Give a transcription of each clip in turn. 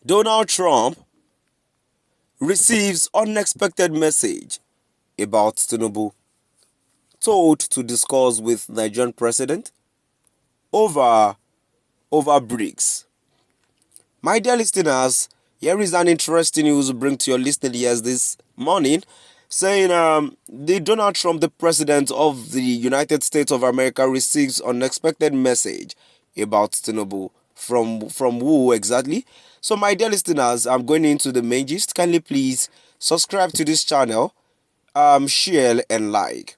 Donald Trump receives unexpected message about Tinubu, told to discuss with Nigerian president over BRICS. My dear listeners, here is an interesting news to bring to your listening ears this morning, saying the Donald Trump, the president of the United States of America, receives unexpected message about Tinubu from who exactly? So, my dear listeners, I'm going into the main gist. Kindly please subscribe to this channel, share and like.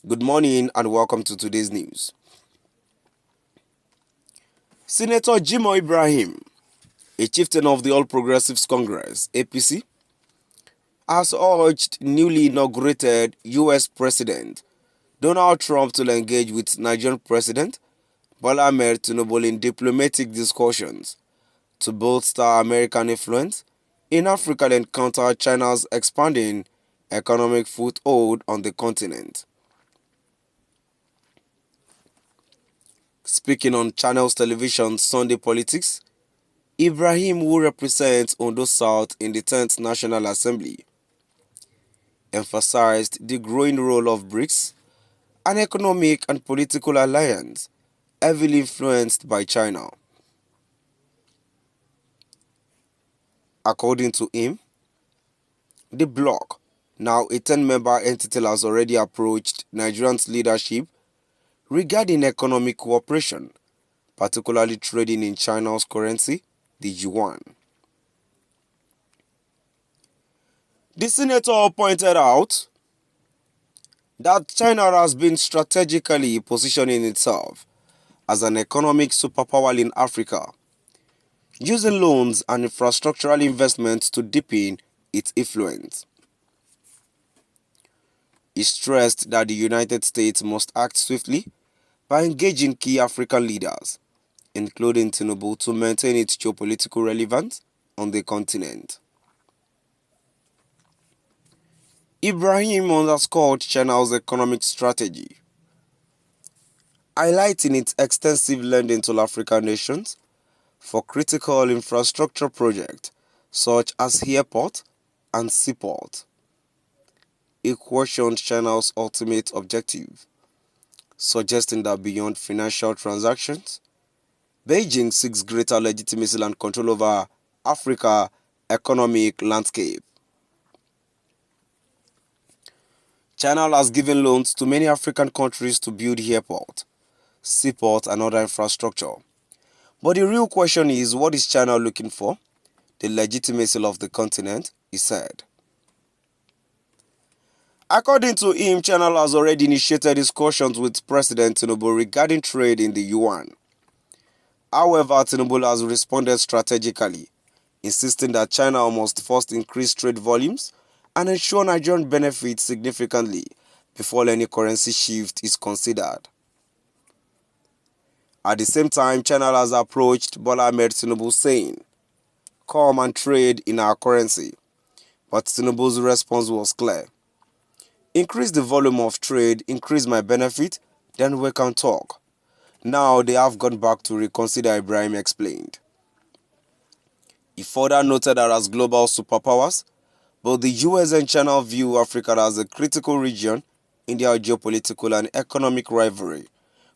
Good morning and welcome to today's news. Senator Jimo Ibrahim, a chieftain of the All Progressives Congress (APC), has urged newly inaugurated U.S. President Donald Trump to engage with Nigerian President Bola Ahmed Tinubu in diplomatic discussions to bolster American influence in Africa and counter China's expanding economic foothold on the continent. Speaking on Channels Television Sunday Politics, Ibrahim, who represents Ondo South in the 10th National Assembly, emphasized the growing role of BRICS, an economic and political alliance heavily influenced by China. According to him, the bloc, now a 10-member entity, has already approached Nigeria's leadership regarding economic cooperation, particularly trading in China's currency, the yuan. The senator pointed out that China has been strategically positioning itself as an economic superpower in Africa, using loans and infrastructural investments to deepen its influence. He stressed that the United States must act swiftly by engaging key African leaders, including Tinubu, to maintain its geopolitical relevance on the continent. Ibrahim underscored China's economic strategy, highlighting its extensive lending to African nations for critical infrastructure projects such as airport and seaport. He questioned China's ultimate objective, suggesting that beyond financial transactions, Beijing seeks greater legitimacy and control over Africa's economic landscape. China has given loans to many African countries to build airports, seaports and other infrastructure. But the real question is, what is China looking for? The legitimacy of the continent, he said. According to him, China has already initiated discussions with President Tinubu regarding trade in the yuan. However, Tinubu has responded strategically, insisting that China must first increase trade volumes and ensure Nigerian benefits significantly before any currency shift is considered. At the same time, China has approached Bola Ahmed Tinubu saying, "Come and trade in our currency." But Tinubu's response was clear: "Increase the volume of trade, increase my benefit, then we can talk." Now they have gone back to reconsider, Ibrahim explained. He further noted that as global superpowers, both the US and China view Africa as a critical region in their geopolitical and economic rivalry,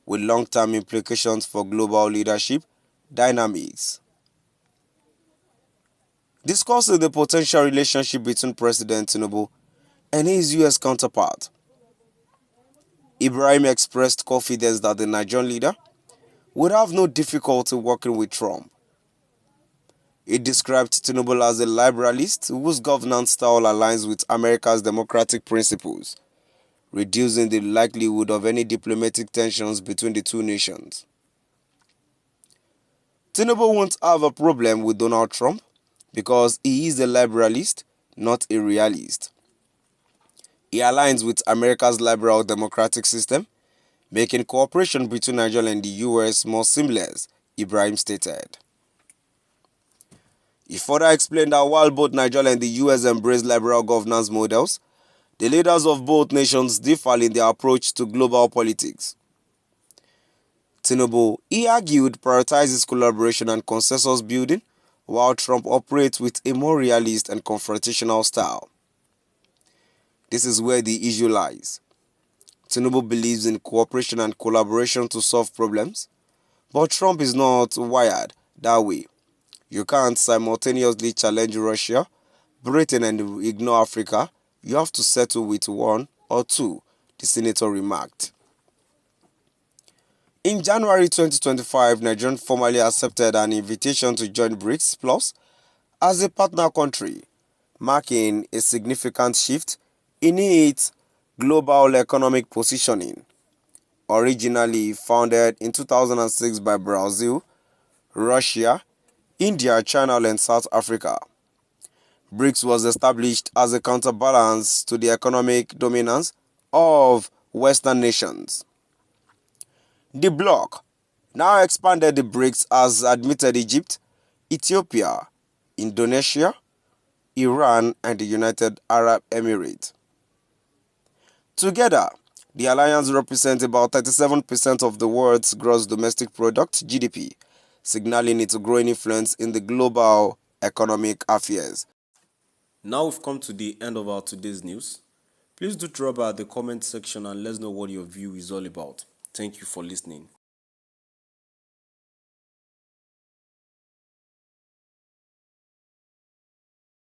with long-term implications for global leadership dynamics. Discussing the potential relationship between President Tinubu and his US counterpart, Ibrahim expressed confidence that the Nigerian leader would have no difficulty working with Trump. He described Tinubu as a liberalist whose governance style aligns with America's democratic principles, reducing the likelihood of any diplomatic tensions between the two nations. Tinubu won't have a problem with Donald Trump because he is a liberalist, not a realist. He aligns with America's liberal democratic system, making cooperation between Nigeria and the US more seamless, Ibrahim stated. He further explained that while both Nigeria and the US embrace liberal governance models, the leaders of both nations differ in their approach to global politics. Tinubu, he argued, prioritizes collaboration and consensus building while Trump operates with a more realist and confrontational style. This is where the issue lies. Tinubu believes in cooperation and collaboration to solve problems, but Trump is not wired that way. You can't simultaneously challenge Russia, Britain, and ignore Africa. You have to settle with one or two, the senator remarked. In January 2025, Nigeria formally accepted an invitation to join BRICS Plus as a partner country, marking a significant shift in its global economic positioning. Originally founded in 2006 by Brazil, Russia, India, China, and South Africa, BRICS was established as a counterbalance to the economic dominance of Western nations. The bloc now expanded the BRICS has admitted Egypt, Ethiopia, Indonesia, Iran, and the United Arab Emirates. Together, the alliance represents about 37% of the world's gross domestic product (GDP), signaling its growing influence in the global economic affairs. Now we've come to the end of our today's news. Please do drop by the comment section and let us know what your view is all about. Thank you for listening.